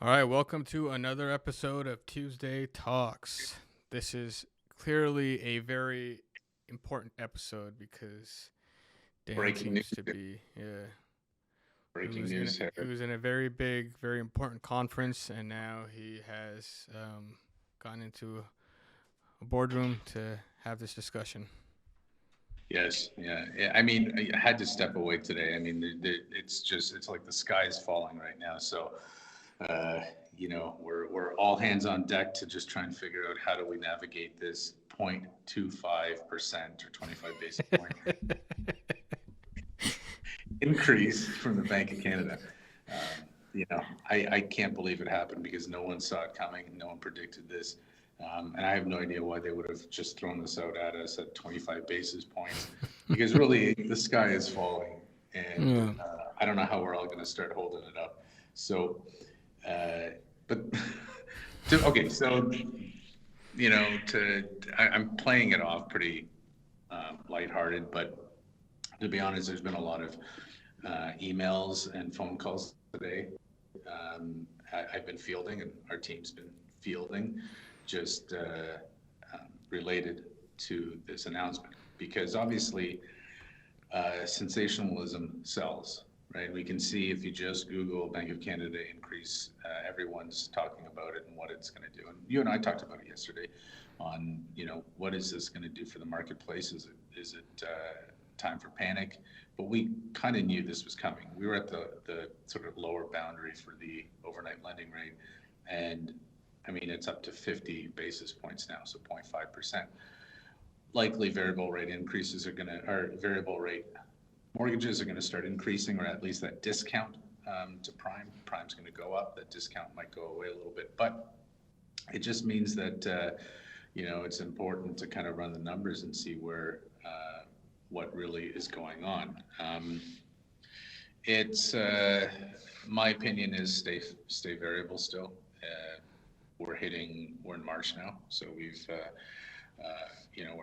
All right, welcome to another episode of Tuesday Talks. This is clearly a very important episode because Dan Breaking news. seems to be he Breaking was in news here. he was in a very big, very important conference, and now he has gone into a boardroom to have this discussion. Yes, yeah. I mean, I had to step away today. I mean, it's like the sky is falling right now. So, uh, we're all hands on deck to just try and figure out how do we navigate this 0.25% or 25 basis point increase from the Bank of Canada. I can't believe it happened because no one saw it coming. No one predicted this. And I have no idea why they would have just thrown this out at us at 25 basis points because really the sky is falling. And Yeah. I don't know how we're all going to start holding it up. So, but okay, so, I'm playing it off pretty lighthearted, but to be honest, there's been a lot of emails and phone calls today. I've been fielding, and our team's been fielding, just related to this announcement, because obviously sensationalism sells, right? We can see if you just Google Bank of Canada increase, everyone's talking about it and what it's going to do. And you and I talked about it yesterday on, what is this going to do for the marketplace? Is it time for panic? But we kind of knew this was coming. We were at the sort of lower boundary for the overnight lending rate. And I mean, it's up to 50 basis points now, so 0.5%. Likely variable rate increases are going to, or variable rate mortgages are going to start increasing, or at least that discount to prime. Prime's going to go up. That discount might go away a little bit, but it just means that it's important to kind of run the numbers and see what really is going on. It's My opinion is stay variable still. We're in March now, so we're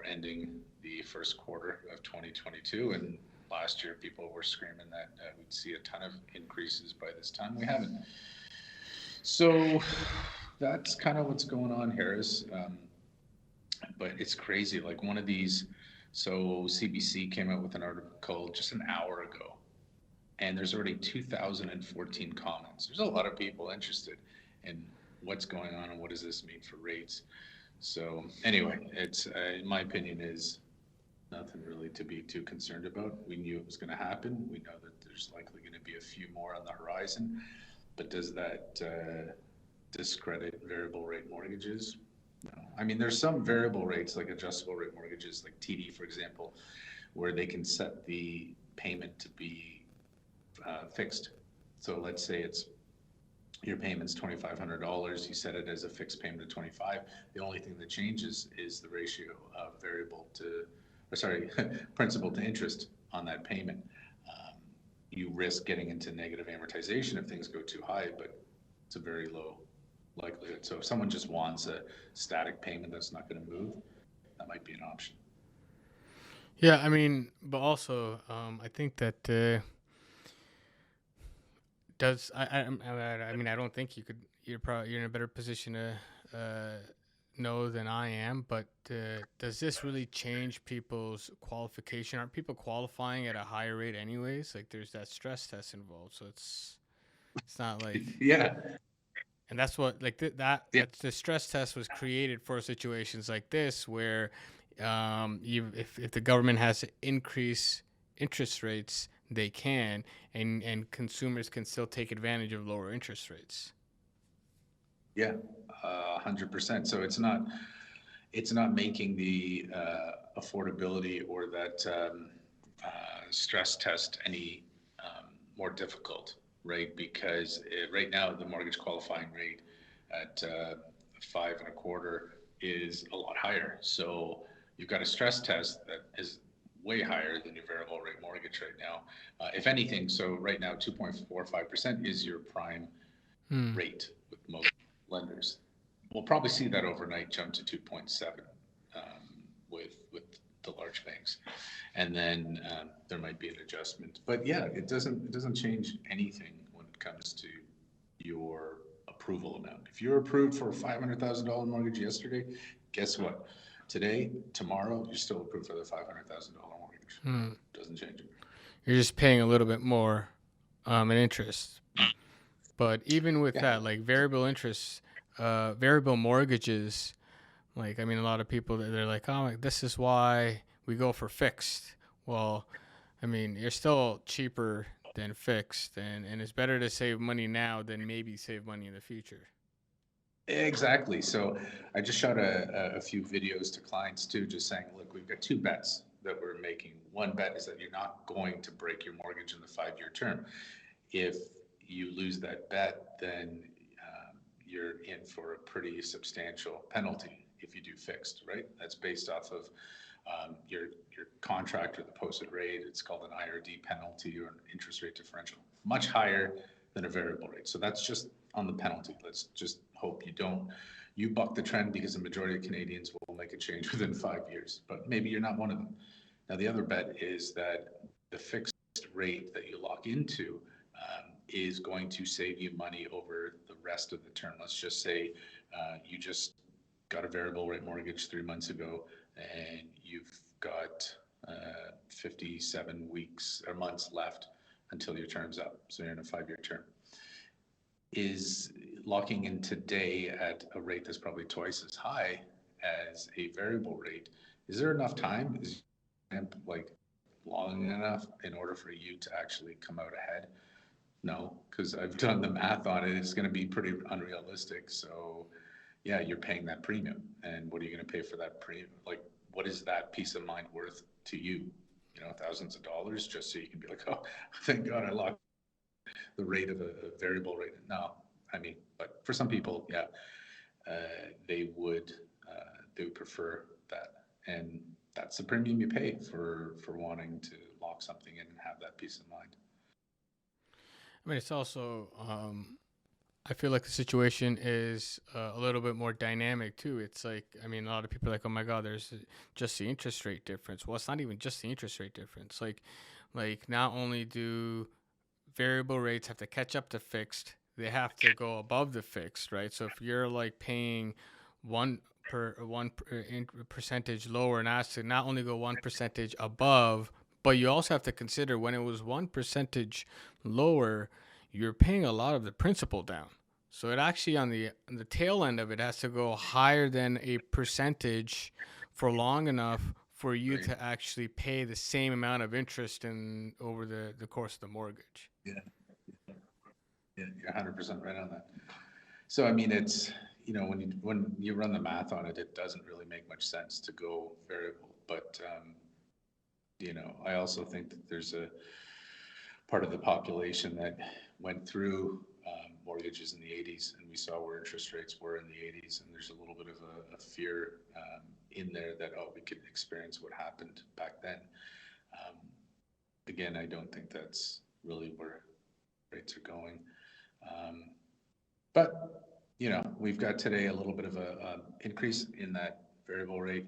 ending the first quarter of 2022, and last year people were screaming that we'd see a ton of increases by this time. We haven't. So that's kind of what's going on, Harris. But it's crazy. Like one of these, so CBC came out with an article just an hour ago, and there's already 2014 comments. There's a lot of people interested in what's going on and what does this mean for rates. So anyway, it's in my opinion is nothing really to be too concerned about. We knew it was going to happen. We know that there's likely going to be a few more on the horizon. But does that discredit variable rate mortgages? No. I mean, there's some variable rates like adjustable rate mortgages, like TD, for example, where they can set the payment to be fixed. So let's say it's your payment's $2,500. You set it as a fixed payment of 25. The only thing that changes is the ratio of principal to interest on that payment. You risk getting into negative amortization if things go too high, but it's a very low likelihood. So if someone just wants a static payment that's not going to move, that might be an option. Yeah, I mean, but also, I think that does I mean, I don't think you could. You're in a better position to know than I am. But does this really change people's qualification? Aren't people qualifying at a higher rate anyways? Like, there's that stress test involved, so it's not like. Yeah, And that's what like yeah, that's the stress test was created for situations like this where if the government has to increase interest rates, they can, and consumers can still take advantage of lower interest rates. yeah, 100%. So it's not making the affordability or that stress test any more difficult, right? Because right now the mortgage qualifying rate at 5.25 is a lot higher. So you've got a stress test that is way higher than your variable rate mortgage right now. If anything, so right now 2.45% is your prime Hmm. rate with most lenders. We'll probably see that overnight jump to 2.7 with the large banks, and then there might be an adjustment. But yeah, it doesn't change anything when it comes to your approval amount. If you're approved for a $500,000 mortgage yesterday, guess what? Today, tomorrow, you're still approved for the $500,000 mortgage. Doesn't change it. You're just paying a little bit more in interest. But even with that, like variable interest, variable mortgages, like, I mean, a lot of people, they're like, oh, like, this is why we go for fixed. Well, I mean, you're still cheaper than fixed, and it's better to save money now than maybe save money in the future. Exactly. So I just shot a few videos to clients too, just saying, look, we've got two bets that we're making. One bet is that you're not going to break your mortgage in the 5-year term. If you lose that bet, then you're in for a pretty substantial penalty if you do fixed, right? That's based off of your contract or the posted rate. It's called an IRD penalty or an interest rate differential, much higher than a variable rate. So that's just on the penalty. Let's just hope you buck the trend, because the majority of Canadians will make a change within 5 years, but maybe you're not one of them. Now, the other bet is that the fixed rate that you lock into is going to save you money over the rest of the term. Let's just say you just got a variable rate mortgage 3 months ago, and you've got 57 weeks or months left until your term's up. So you're in a 5-year term. Is locking in today at a rate that's probably twice as high as a variable rate, is there enough time? Is like long enough in order for you to actually come out ahead? No, because I've done the math on it. It's going to be pretty unrealistic. So yeah, you're paying that premium. And what are you going to pay for that premium? Like, what is that peace of mind worth to you? You know, thousands of dollars, just so you can be like, oh, thank God I locked the rate of a variable rate. No, I mean, but for some people, yeah, they would prefer that. And that's the premium you pay for wanting to lock something in and have that peace of mind. I mean, it's also, I feel like the situation is a little bit more dynamic too. It's like, I mean, a lot of people are like, oh my God, there's just the interest rate difference. Well, it's not even just the interest rate difference. Like not only do variable rates have to catch up to fixed, they have to go above the fixed, right? So if you're like paying one percentage lower, and has to not only go 1% above, but you also have to consider when it was 1% lower, you're paying a lot of the principal down. So it actually on the tail end of it has to go higher than a percentage for long enough for you Right. to actually pay the same amount of interest in over the course of the mortgage. Yeah, you're 100% right on that. So I mean, it's, you know, when you run the math on it, it doesn't really make much sense to go variable. But you know, I also think that there's a part of the population that went through mortgages in the 80s, and we saw where interest rates were in the 80s, and there's a little bit of a fear in there that, oh, we could experience what happened back then. Again, I don't think that's really where rates are going. But, you know, we've got today a little bit of a increase in that variable rate.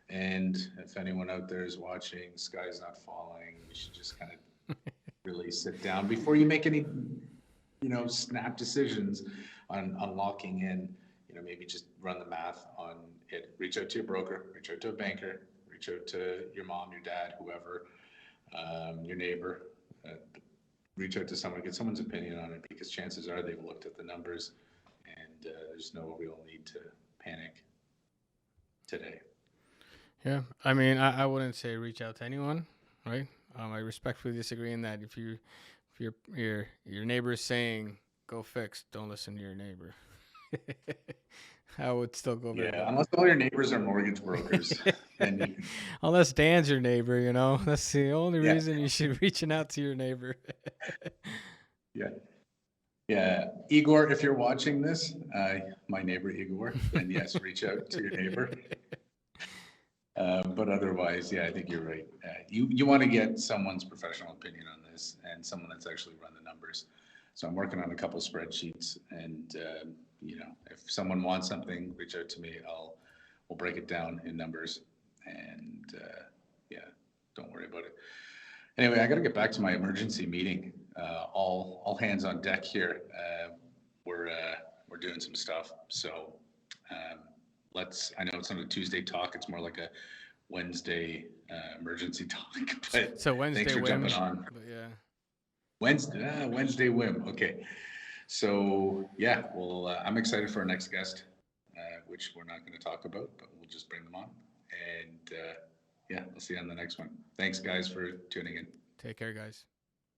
And if anyone out there is watching, sky's not falling, you should just kind of really sit down before you make any, you know, snap decisions on locking in. You know, maybe just run the math on it. Reach out to your broker, reach out to a banker, reach out to your mom, your dad, whoever, your neighbor. Reach out to someone, get someone's opinion on it, because chances are they've looked at the numbers, and there's no real need to panic today. Yeah, I mean, I wouldn't say reach out to anyone, right? I respectfully disagree in that if your neighbor is saying go fix, don't listen to your neighbor. I would still go Yeah, variable. unless all your neighbors are mortgage brokers, then you can. Unless Dan's your neighbor, you know, that's the only Yeah, reason you should reaching out to your neighbor. yeah, yeah. Igor, if you're watching this, my neighbor Igor, then yes, reach out to your neighbor. But otherwise, yeah, I think you're right. You want to get someone's professional opinion on this, and someone that's actually run the numbers. So I'm working on a couple spreadsheets, and you know, if someone wants something, reach out to me. We'll break it down in numbers, and yeah, don't worry about it. Anyway, I got to get back to my emergency meeting. All hands on deck here. We're doing some stuff. So I know it's not a Tuesday talk, it's more like a Wednesday emergency talk, but So Wednesday thanks for whim, jumping on. but yeah. Wednesday whim. Okay. So yeah, well, I'm excited for our next guest, which we're not going to talk about, but we'll just bring them on. And yeah, we'll see you on the next one. Thanks, guys, for tuning in. Take care, guys.